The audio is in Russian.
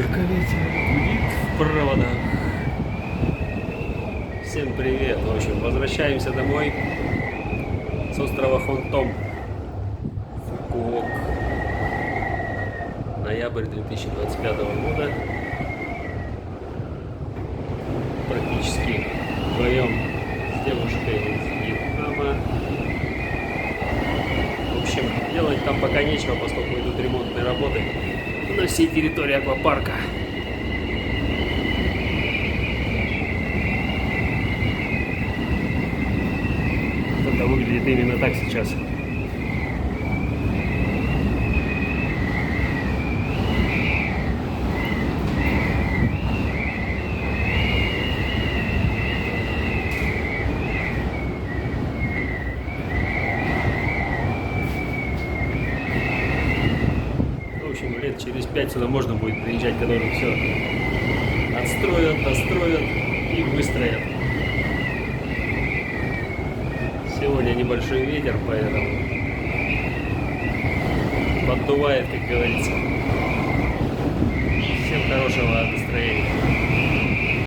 Только ветер гудит в проводах. Всем привет! В общем, возвращаемся домой с острова Хонтом, Фукуок. Ноябрь 2025 года. Практически вдвоем с девушкой из Вьетнама. В общем, делать там пока нечего, поскольку идут ремонтные работы на всей территории аквапарка. Это выглядит именно так сейчас. В общем, лет через 5 сюда можно будет приезжать, когда уже все отстроят, достроят и выстроят. Сегодня небольшой ветер, поэтому поддувает, как говорится. Всем хорошего настроения.